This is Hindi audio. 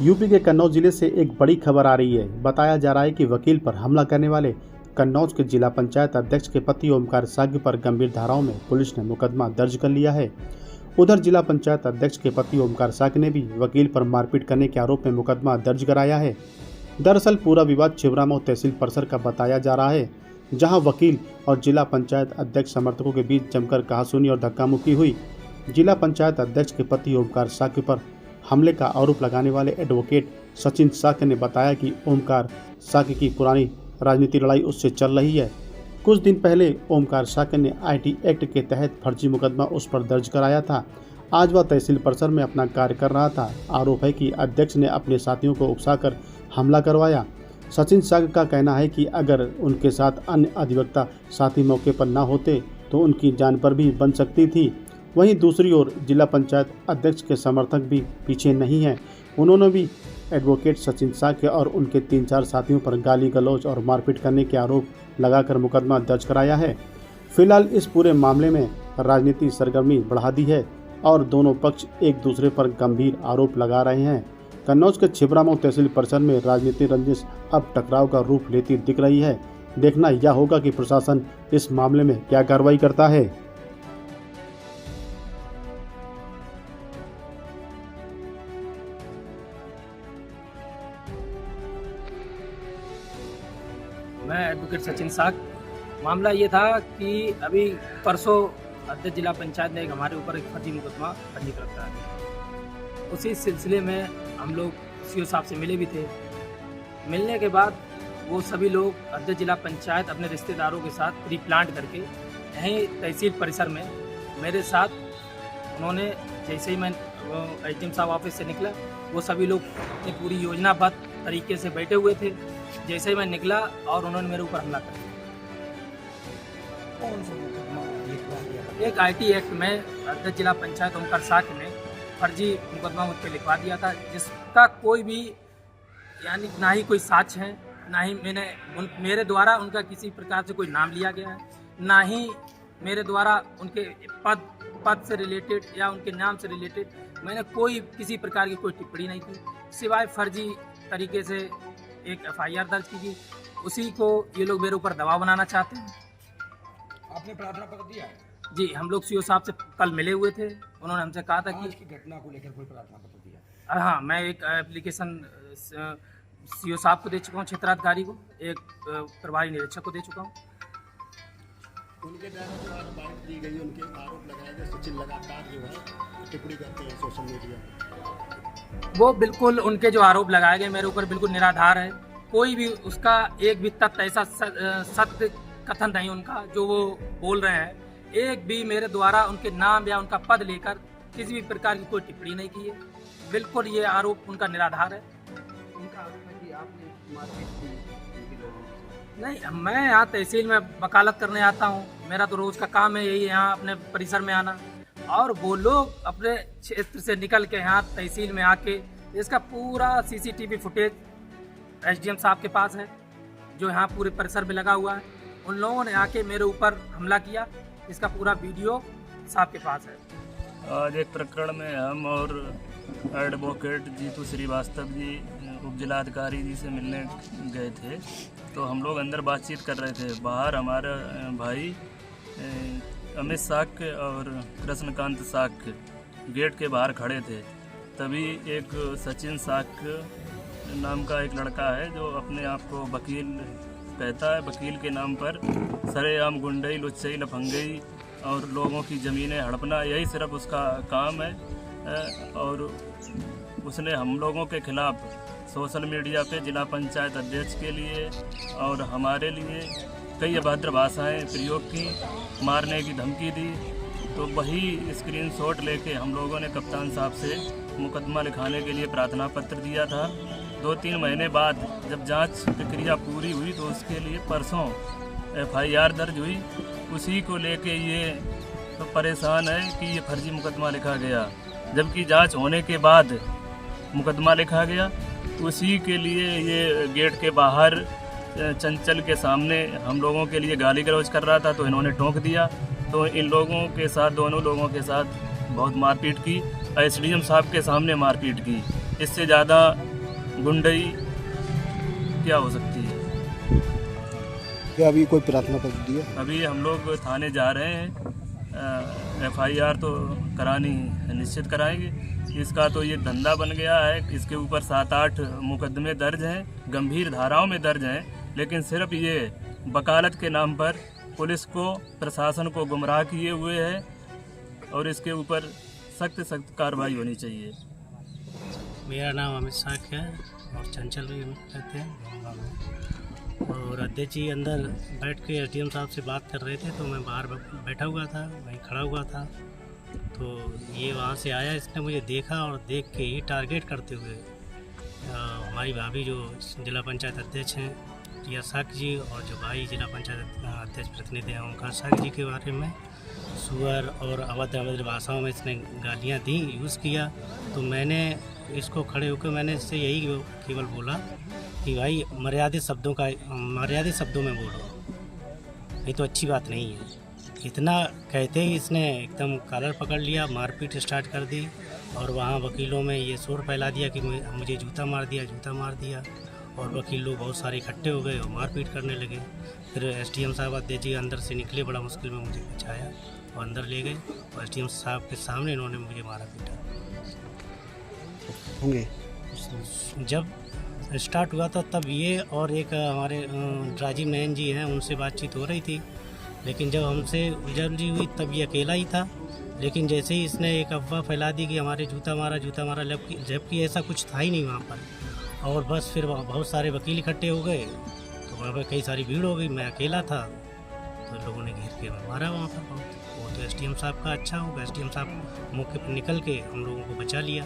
यूपी के कन्नौज जिले से एक बड़ी खबर आ रही है। बताया जा रहा है कि वकील पर हमला करने वाले कन्नौज के जिला पंचायत अध्यक्ष के पति ओमकार साग्य पर गंभीर धाराओं में पुलिस ने मुकदमा दर्ज कर लिया है। उधर जिला पंचायत अध्यक्ष के पति ओमकार साग्य ने भी वकील पर मारपीट करने के आरोप में मुकदमा दर्ज कराया है। दरअसल पूरा विवाद छिबरामऊ तहसील परिसर का बताया जा रहा है, जहां वकील और जिला पंचायत अध्यक्ष समर्थकों के बीच जमकर कहासुनी और धक्का मुक्की हुई। जिला पंचायत अध्यक्ष के पति ओमकार साग्य पर हमले का आरोप लगाने वाले एडवोकेट सचिन साक्य ने बताया कि ओमकार साक्य की पुरानी राजनीति लड़ाई उससे चल रही है। कुछ दिन पहले ओमकार साक्य ने आईटी एक्ट के तहत फर्जी मुकदमा उस पर दर्ज कराया था। आज वह तहसील परिसर में अपना कार्य कर रहा था। आरोप है कि अध्यक्ष ने अपने साथियों को उकसाकर हमला करवाया। सचिन साक्य का कहना है कि अगर उनके साथ अन्य अधिवक्ता साथी मौके पर न होते तो उनकी जान पर भी बन सकती थी। वहीं दूसरी ओर जिला पंचायत अध्यक्ष के समर्थक भी पीछे नहीं हैं। उन्होंने भी एडवोकेट सचिन साक्य और उनके 3-4 साथियों पर गाली गलौज और मारपीट करने के आरोप लगाकर मुकदमा दर्ज कराया है। फिलहाल इस पूरे मामले में राजनीति सरगर्मी बढ़ा दी है और दोनों पक्ष एक दूसरे पर गंभीर आरोप लगा रहे हैं। कन्नौज के छिबरामऊ तहसील परिसर में राजनीतिक रंजिश अब टकराव का रूप लेती दिख रही है। देखना यह होगा कि प्रशासन इस मामले में क्या कार्रवाई करता है। मैं एडवोकेट सचिन साक्य। मामला ये था कि अभी परसों अध्यक्ष जिला पंचायत ने हमारे ऊपर एक फर्जी मुकदमा पंजीकृत करा है। उसी सिलसिले में हम लोग सीओ साहब से मिले भी थे। मिलने के बाद वो सभी लोग अध्यक्ष जिला पंचायत अपने रिश्तेदारों के साथ प्री प्लांट करके यहीं तहसील परिसर में मेरे साथ उन्होंने, जैसे ही मैं एसडीएम साहब ऑफिस से निकला, वो सभी लोग अपनी पूरी योजनाबद्ध तरीके से बैठे हुए थे। जैसे ही मैं निकला और उन्होंने मेरे ऊपर हमला कर दिया। कौन सा मुकदमा लिखवा दिया? एक आईटी एक्ट में अध्यक्ष जिला पंचायत ओमकार साक्य ने फर्जी मुकदमा मुझ पर लिखवा दिया था, जिसका कोई भी यानी ना ही कोई साक्ष्य है, ना ही मेरे द्वारा उनका किसी प्रकार से कोई नाम लिया गया है, ना ही मेरे द्वारा उनके पद से रिलेटेड या उनके नाम से रिलेटेड मैंने कोई किसी प्रकार की कोई टिप्पणी नहीं की, सिवाय फर्जी तरीके से एक एफआईआर दर्ज की गई। उसी को ये लोग मेरे ऊपर दबाव बनाना चाहते हैं। आपने प्रार्थना पत्र दिया है? जी, हम लोग सीओ साहब से कल मिले हुए थे। उन्होंने हमसे कहा था आज कि की घटना को लेकर कोई प्रार्थना पत्र दिया? हाँ, मैं एक एप्लीकेशन सीओ साहब को दे चुका हूँ, क्षेत्राधिकारी को, एक प्रभारी निरीक्षक को दे चुका हूँ। उनके द्वारा जो आज बाइट दी गई, उनके आरोप लगाए गए, सचिन लगातार जो है टिप्पणी करते हैं सोशल मीडिया। वो बिल्कुल उनके जो आरोप लगाए गए मेरे ऊपर बिल्कुल निराधार है। कोई भी उसका एक भी तथ्य ऐसा सत्य कथन नहीं उनका जो वो बोल रहे हैं। एक भी मेरे द्वारा उनके नाम या उनका पद लेकर किसी भी प्रकार की कोई टिप्पणी नहीं की है। बिल्कुल ये आरोप उनका निराधार है। उनका आरोप है कि आपने मारपीट की उनके लोगों से। नहीं, मैं यहाँ तहसील में वकालत करने आता हूँ। मेरा तो रोज़ का काम है यही, यहाँ अपने परिसर में आना। और वो लोग अपने क्षेत्र से निकल के यहाँ तहसील में आके, इसका पूरा सीसीटीवी फुटेज एसडीएम साहब के पास है, जो यहाँ पूरे परिसर में लगा हुआ है। उन लोगों ने आके मेरे ऊपर हमला किया, इसका पूरा वीडियो साहब के पास है। आज एक प्रकरण में हम और एडवोकेट जीतू श्रीवास्तव जी उप जिलाधिकारी जी से मिलने गए थे। तो हम लोग अंदर बातचीत कर रहे थे। बाहर हमारा भाई अमित साक्य और कृष्णकांत साक्य गेट के बाहर खड़े थे। तभी एक सचिन साक्य नाम का एक लड़का है जो अपने आप को वकील कहता है। वकील के नाम पर सरेआम गुंडई, लुच्चई, लफंगई और लोगों की ज़मीनें हड़पना, यही सिर्फ उसका काम है। और उसने हम लोगों के खिलाफ सोशल मीडिया पे जिला पंचायत अध्यक्ष के लिए और हमारे लिए कई अभद्र भाषाएं प्रयोग की, मारने की धमकी दी। तो वही स्क्रीनशॉट लेके हम लोगों ने कप्तान साहब से मुकदमा लिखाने के लिए प्रार्थना पत्र दिया था। 2-3 महीने बाद जब जांच प्रक्रिया पूरी हुई तो उसके लिए परसों एफआईआर दर्ज हुई। उसी को लेके ये तो परेशान है कि ये फर्जी मुकदमा लिखा गया, जबकि जांच होने के बाद मुकदमा लिखा गया। उसी के लिए ये गेट के बाहर चंचल के सामने हम लोगों के लिए गाली गलौज कर रहा था, तो इन्होंने टोक दिया। तो इन लोगों के साथ, दोनों लोगों के साथ बहुत मारपीट की, एसडीएम साहब के सामने मारपीट की। इससे ज़्यादा गुंडई क्या हो सकती है। क्या अभी कोई प्रार्थना पत्र दिया? अभी हम लोग थाने जा रहे हैं, FIR तो करानी है, निश्चित कराएंगे। इसका तो ये धंधा बन गया है, इसके ऊपर 7-8 मुकदमे दर्ज हैं, गंभीर धाराओं में दर्ज हैं, लेकिन सिर्फ ये वकालत के नाम पर पुलिस को, प्रशासन को गुमराह किए हुए है और इसके ऊपर सख्त कार्रवाई होनी चाहिए। मेरा नाम अमित साख है और चंचल भी रहते हैं गाँव में। और अध्यक्ष जी अंदर बैठ के SDM साहब से बात कर रहे थे, तो मैं बाहर बैठा हुआ था, वहीं खड़ा हुआ था। तो ये वहाँ से आया, इसने मुझे देखा और देख के ही टारगेट करते हुए हमारी भाभी जो जिला पंचायत अध्यक्ष हैं रिया साख जी, और जो भाई जिला पंचायत अध्यक्ष प्रतिनिधि हैं ओंकार साख जी के बारे में सुअर और अभद्र भाषाओं में इसने गालियाँ दी, यूज़ किया। तो मैंने इसको खड़े होकर मैंने इससे यही केवल बोला कि भाई मर्यादित शब्दों में बोलो, ये तो अच्छी बात नहीं है। इतना कहते ही इसने एकदम कॉलर पकड़ लिया, मारपीट स्टार्ट कर दी और वहाँ वकीलों में ये शोर फैला दिया कि मुझे जूता मार दिया। और वकील लोग बहुत सारे इकट्ठे हो गए और मारपीट करने लगे। फिर SDM साहब अध्यक्ष जी अंदर से निकले, बड़ा मुश्किल में मुझे बचाया और अंदर ले गए और SDM साहब के सामने इन्होंने मुझे मारा पीटा। होंगे जब स्टार्ट हुआ था तब ये और एक हमारे राजीव नयन जी हैं, उनसे बातचीत हो रही थी, लेकिन जब हमसे उलझी हुई तब ये अकेला ही था। लेकिन जैसे ही इसने एक अफवाह फैला दी कि हमारे जूता मारा, जबकि ऐसा कुछ था ही नहीं वहाँ पर। और बस फिर बहुत सारे वकील इकट्ठे हो गए, तो वहाँ पर कई सारी भीड़ हो गई, मैं अकेला था, तो लोगों ने घेर के मारा वहाँ पर बहुत। वो तो SDM साहब का अच्छा होगा, SDM साहब मौके पर निकल के हम लोगों को बचा लिया।